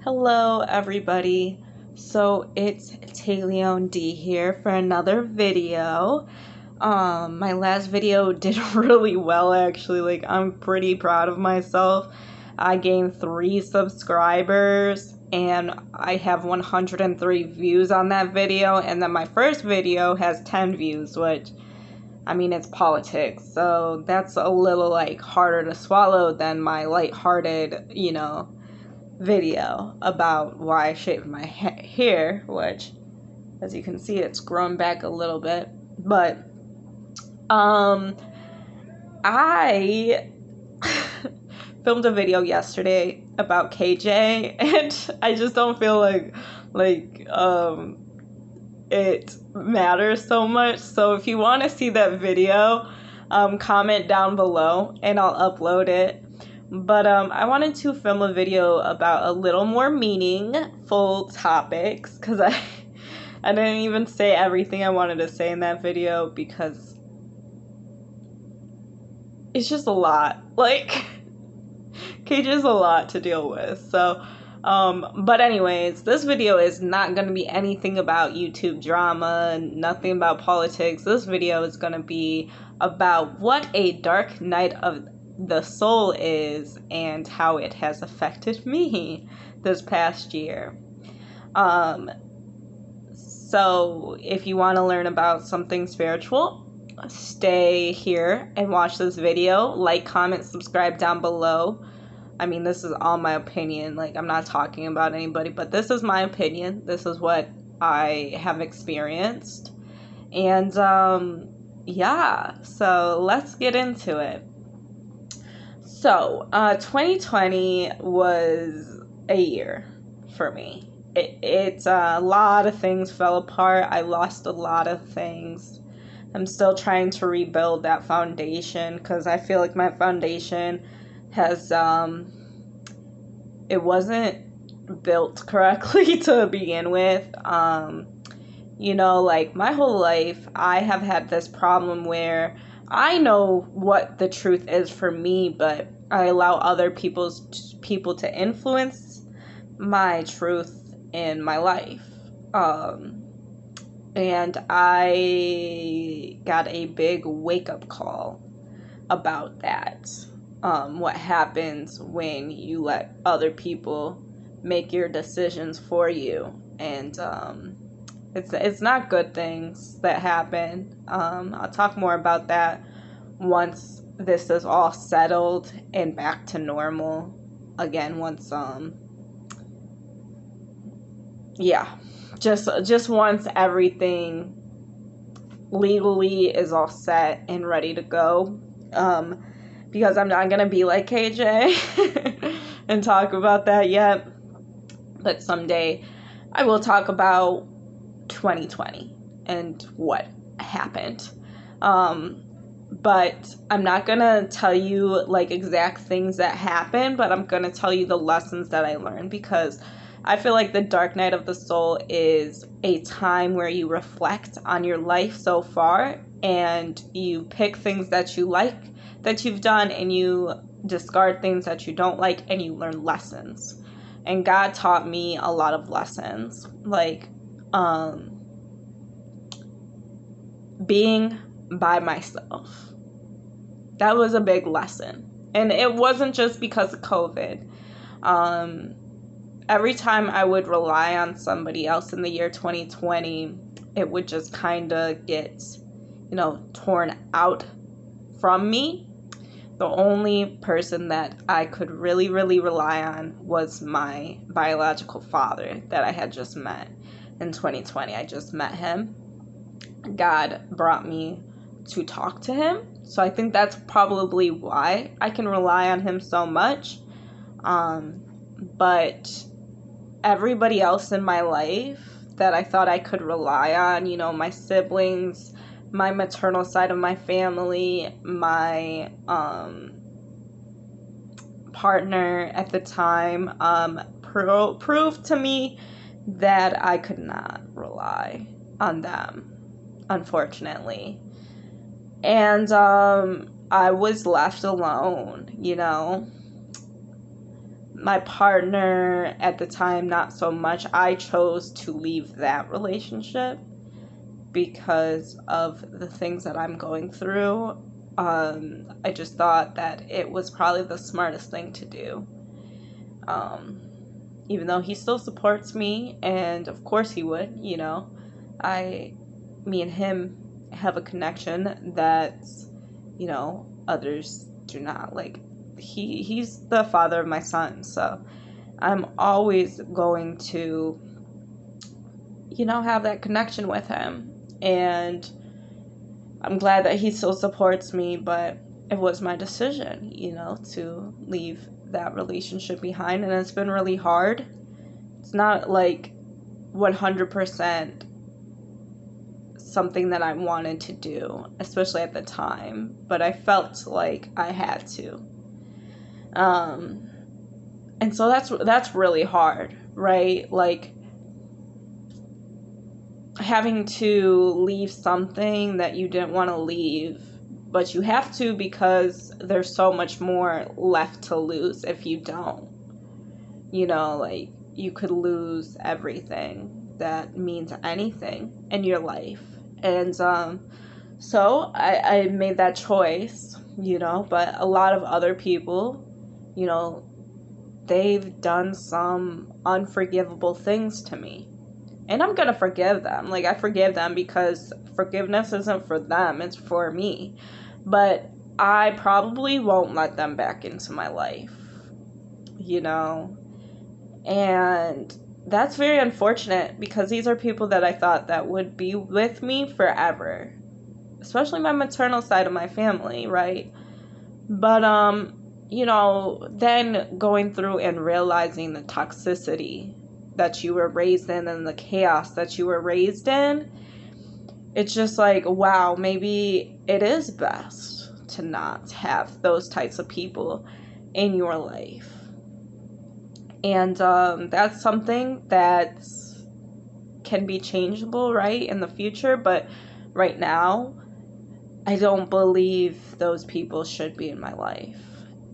Hello, everybody. So it's Tayleóne Dee here for another video. My last video did really well, actually. Like, I'm pretty proud of myself. I gained 3 subscribers and I have 103 views on that video. And then my first video has 10 views, which, I mean, it's politics. So that's a little, like, harder to swallow than my lighthearted, video about why I shaved my hair, which, as you can see, it's grown back a little bit. But I filmed a video yesterday about KJ, and I just don't feel like it matters so much. So if you want to see that video, comment down below and I'll upload it. But I wanted to film a video about a little more meaningful topics, because I didn't even say everything I wanted to say in that video because it's just a lot. Like, KJ is a lot to deal with. So but anyways, this video is not going to be anything about YouTube drama, nothing about politics. This video is going to be about what a dark night of the soul is and how it has affected me this past year. So if you want to learn about something spiritual, stay here and watch this video. Like, comment, subscribe down below. I mean, this is all my opinion. Like, I'm not talking about anybody, but this is my opinion. This is what I have experienced. And yeah, so let's get into it. So 2020 was a year for me. It's a lot of things fell apart. I lost a lot of things. I'm still trying to rebuild that foundation because I feel like my foundation has it wasn't built correctly to begin with. Like, my whole life I have had this problem where I know what the truth is for me, but I allow other people to influence my truth in my life. And I got a big wake-up call about that. What happens when you let other people make your decisions for you. And it's not good things that happen. I'll talk more about that once this is all settled and back to normal again. Once just once everything legally is all set and ready to go. Because I'm not gonna be like KJ and talk about that yet, but someday I will talk about 2020 and what happened. But I'm not gonna tell you like exact things that happened, but I'm gonna tell you the lessons that I learned, because I feel like the dark night of the soul is a time where you reflect on your life so far and you pick things that you like that you've done and you discard things that you don't like and you learn lessons. And God taught me a lot of lessons, like being by myself. That was a big lesson. And it wasn't just because of COVID. Every time I would rely on somebody else in the year 2020, it would just kind of get, torn out from me. The only person that I could really, really rely on was my biological father that I had just met in 2020. I just met him. God brought me to talk to him. So I think that's probably why I can rely on him so much. But everybody else in my life that I thought I could rely on, my siblings, my maternal side of my family, my partner at the time, proved to me that I could not rely on them, unfortunately. And I was left alone, My partner at the time, not so much. I chose to leave that relationship because of the things that I'm going through. I just thought that it was probably the smartest thing to do. Even though he still supports me, and of course he would, me and him have a connection that, others do not. Like, he's the father of my son, so I'm always going to, have that connection with him. And I'm glad that he still supports me, but it was my decision, to leave that relationship behind, and it's been really hard. It's not like 100% something that I wanted to do, especially at the time, but I felt like I had to. And so that's really hard, right? Like, having to leave something that you didn't want to leave, but you have to because there's so much more left to lose if you don't. Like, you could lose everything that means anything in your life. And so I made that choice, but a lot of other people, they've done some unforgivable things to me. And I'm going to forgive them. Like, I forgive them because forgiveness isn't for them, it's for me. But I probably won't let them back into my life, And that's very unfortunate because these are people that I thought that would be with me forever. Especially my maternal side of my family, right? But, then going through and realizing the toxicity that you were raised in and the chaos that you were raised in, it's just like, wow, maybe it is best to not have those types of people in your life. And that's something that can be changeable, right, in the future. But right now, I don't believe those people should be in my life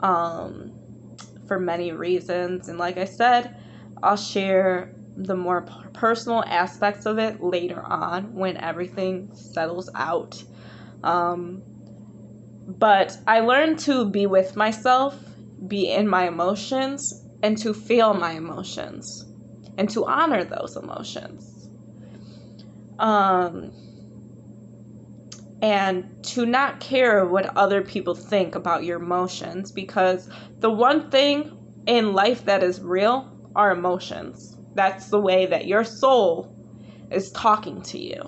for many reasons. And like I said, I'll share the more personal aspects of it later on when everything settles out. But I learned to be with myself, be in my emotions, and to feel my emotions, and to honor those emotions. And to not care what other people think about your emotions, because the one thing in life that is real are emotions. That's the way that your soul is talking to you.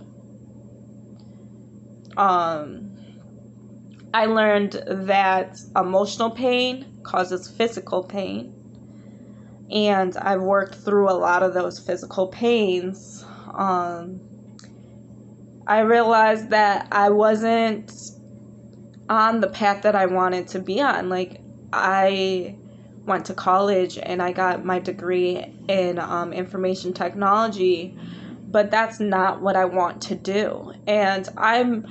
I learned that emotional pain causes physical pain, and I've worked through a lot of those physical pains. I realized that I wasn't on the path that I wanted to be on. Like, I went to college and I got my degree in information technology, but that's not what I want to do. And I'm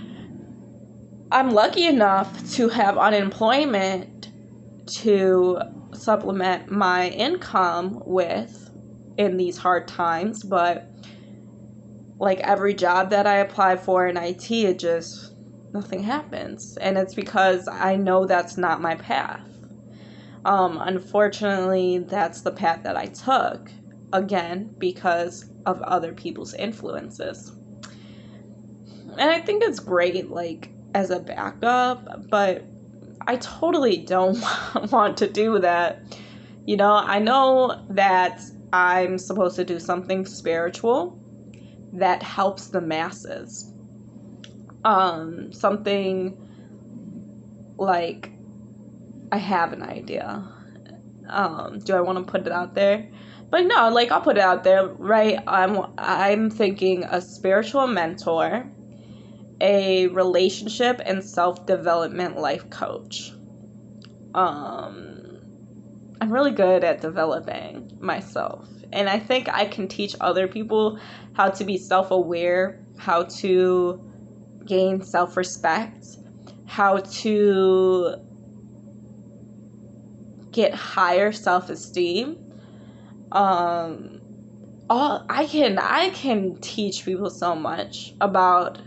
lucky enough to have unemployment to supplement my income with in these hard times, but like every job that I apply for in IT, it just, nothing happens. And it's because I know that's not my path. Unfortunately, that's the path that I took, again, because of other people's influences. And I think it's great, like, as a backup, but I totally don't want to do that. I know that I'm supposed to do something spiritual that helps the masses. Something like, I have an idea. Do I want to put it out there? But no, like, I'll put it out there, right? I'm thinking a spiritual mentor, a relationship and self-development life coach. I'm really good at developing myself, and I think I can teach other people how to be self-aware, how to gain self-respect, how to get higher self-esteem. I can teach people so much about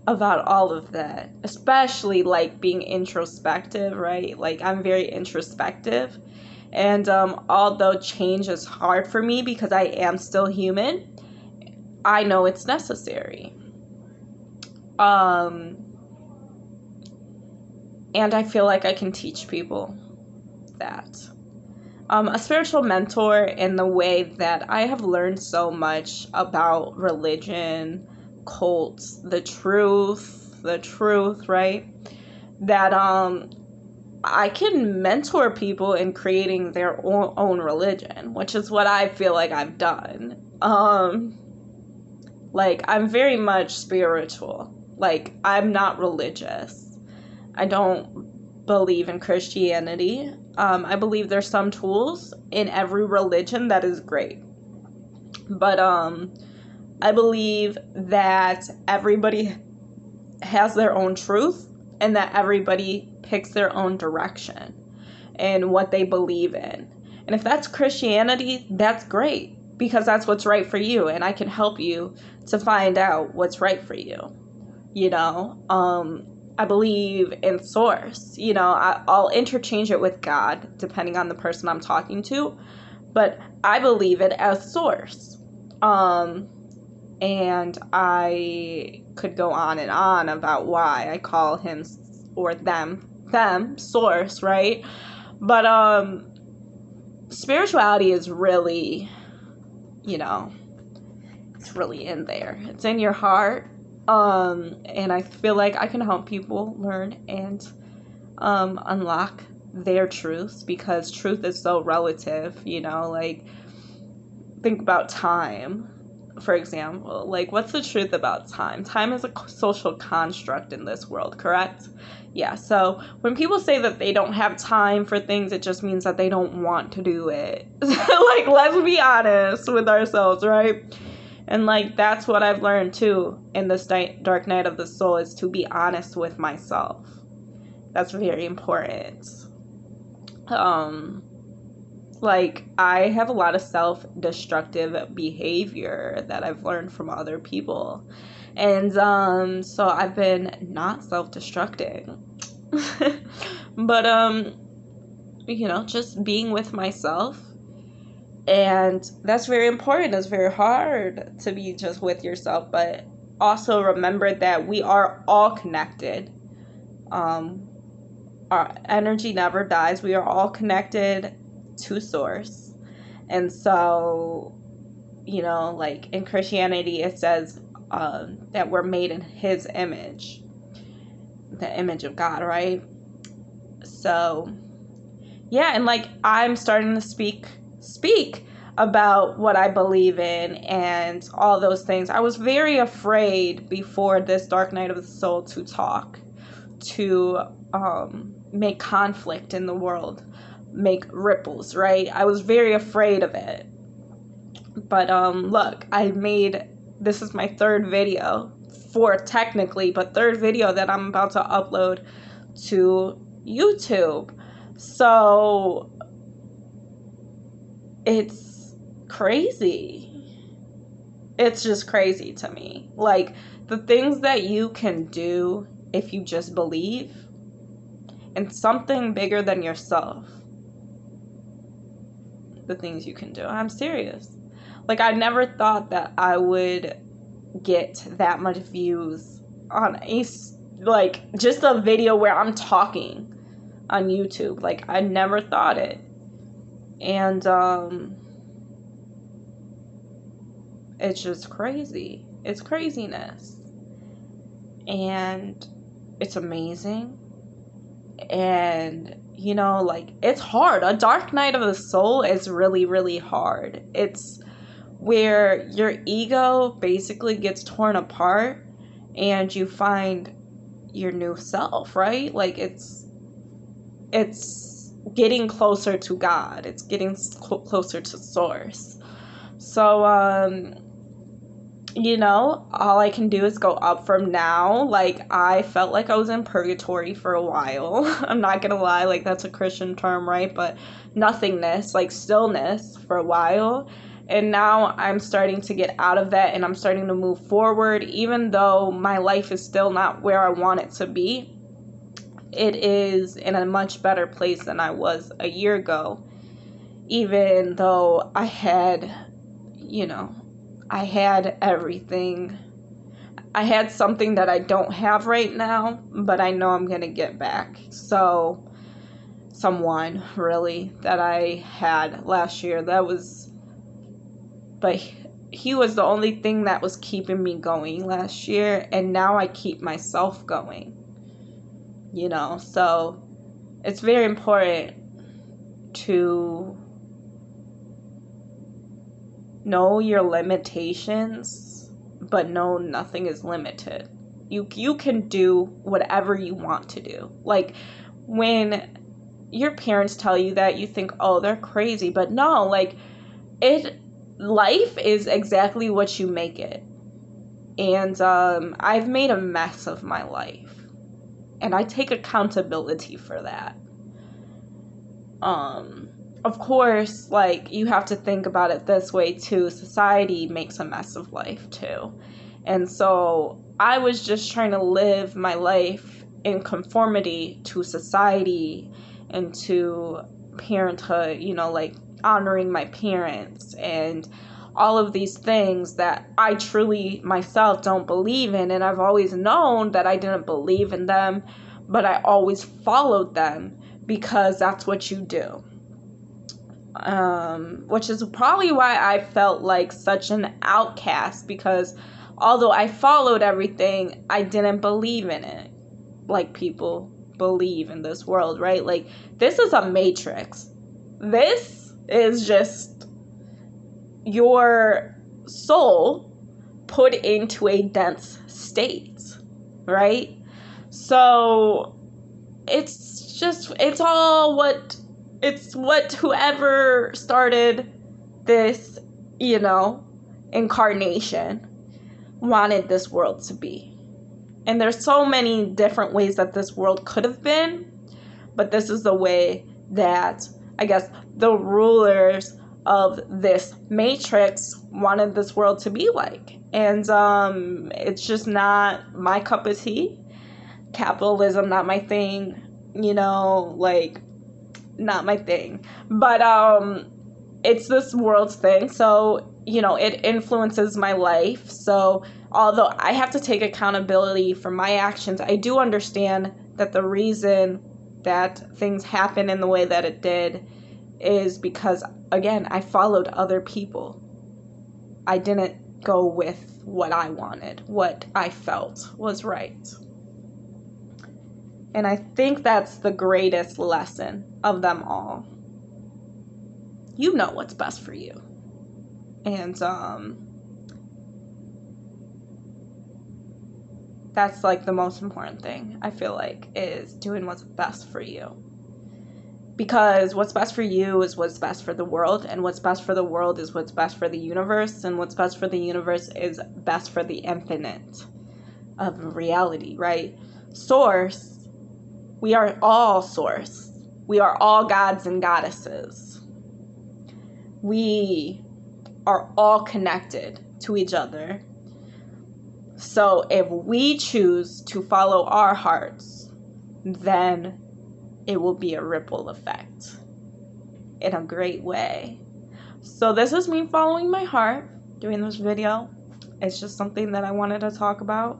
all of that, especially like being introspective, right? Like I'm very introspective, and although change is hard for me because I am still human, I know it's necessary. And I feel like I can teach people that. A spiritual mentor, in the way that I have learned so much about religion, cults, the truth, right? That I can mentor people in creating their own religion, which is what I feel like I've done. Like, I'm very much spiritual. Like, I'm not religious. I don't believe in Christianity. I believe there's some tools in every religion that is great. But I believe that everybody has their own truth, and that everybody picks their own direction and what they believe in. And if that's Christianity, that's great, because that's what's right for you, and I can help you to find out what's right for you. You know, I believe in source. You know, I'll interchange it with God depending on the person I'm talking to, but I believe it as source. And I could go on and on about why I call him or them source, right? But spirituality is really, you know, it's really in there. It's in your heart. And I feel like I can help people learn and unlock their truths, because truth is so relative, you know. Like, think about time, for example. Like, what's the truth about time? Time is a social construct in this world, correct? Yeah, so when people say that they don't have time for things, it just means that they don't want to do it. Like, let's be honest with ourselves, right? And, like, that's what I've learned, too, in this dark night of the soul, is to be honest with myself. That's very important. Like, I have a lot of self-destructive behavior that I've learned from other people. And, so I've been not self-destructing. But, you know, just being with myself. And that's very important. It's very hard to be just with yourself, but also remember that we are all connected. Our energy never dies. We are all connected to source. And so, you know, like in Christianity, it says that we're made in his image, the image of God, right? So, yeah, and like I'm starting to speak about what I believe in and all those things. I was very afraid before this dark night of the soul to talk, to make conflict in the world, make ripples, right? I was very afraid of it. But look, this is my third video, fourth technically, but third video that I'm about to upload to YouTube. So it's crazy. It's just crazy to me. Like, the things that you can do if you just believe in something bigger than yourself. The things you can do. I'm serious. Like, I never thought that I would get that much views on just a video where I'm talking on YouTube. Like, I never thought it. And it's just crazy. It's craziness. And it's amazing. And, you know, like, it's hard. A dark night of the soul is really, really hard. It's where your ego basically gets torn apart and you find your new self, right? Like, it's getting closer to God. It's getting closer to source. So, you know, all I can do is go up from now. Like, I felt like I was in purgatory for a while. I'm not gonna lie, like, that's a Christian term, right? But nothingness, like stillness for a while. And now I'm starting to get out of that, and I'm starting to move forward. Even though my life is still not where I want it to be, it is in a much better place than I was a year ago. Even though I had, you know, I had everything. I had something that I don't have right now, but I know I'm going to get back. So, someone, really, that I had last year, but he was the only thing that was keeping me going last year, and now I keep myself going, you know. So, it's very important to know your limitations, but know nothing is limited. You can do whatever you want to do. Like, when your parents tell you that, you think, oh, they're crazy. But no, like, life is exactly what you make it. And I've made a mess of my life, and I take accountability for that. Of course, like, you have to think about it this way too. Society makes a mess of life too. And so I was just trying to live my life in conformity to society and to parenthood, you know, like honoring my parents and all of these things that I truly myself don't believe in. And I've always known that I didn't believe in them, but I always followed them because that's what you do. Which is probably why I felt like such an outcast, because although I followed everything, I didn't believe in it like people believe in this world, right? Like, this is a matrix. This is just your soul put into a dense state, right? So it's what whoever started this, you know, incarnation wanted this world to be. And there's so many different ways that this world could have been, but this is the way that, I guess, the rulers of this matrix wanted this world to be like. And it's just not my cup of tea. Capitalism, not my thing, you know, like, not my thing. But it's this world's thing, so, you know, it influences my life. So although I have to take accountability for my actions, I do understand that the reason that things happen in the way that it did is because, again, I followed other people. I didn't go with what I wanted, what I felt was right. And I think that's the greatest lesson of them all. You know what's best for you. And that's like the most important thing, I feel like, is doing what's best for you. Because what's best for you is what's best for the world, and what's best for the world is what's best for the universe, and what's best for the universe is best for the infinite of reality, right? Source. We are all source. We are all gods and goddesses. We are all connected to each other. So if we choose to follow our hearts, then it will be a ripple effect in a great way. So this is me following my heart, doing this video. It's just something that I wanted to talk about.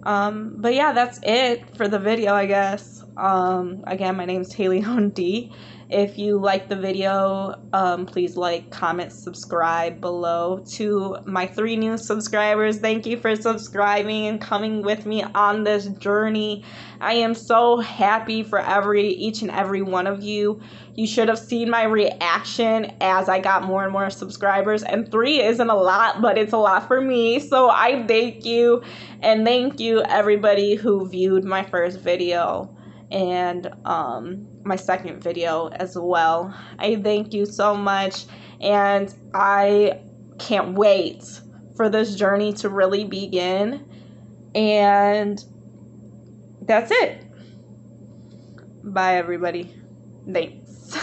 But yeah, that's it for the video, I guess. Again, my name is Tayleóne Dee. If you like the video, please like, comment, subscribe below. To my 3 new subscribers, thank you for subscribing and coming with me on this journey. I am so happy for each and every one of you. You should have seen my reaction as I got more and more subscribers. And 3 isn't a lot, but it's a lot for me. So I thank you. And thank you everybody who viewed my first video and my second video as well. I thank you so much, and I can't wait for this journey to really begin. And that's it. Bye, everybody. Thanks.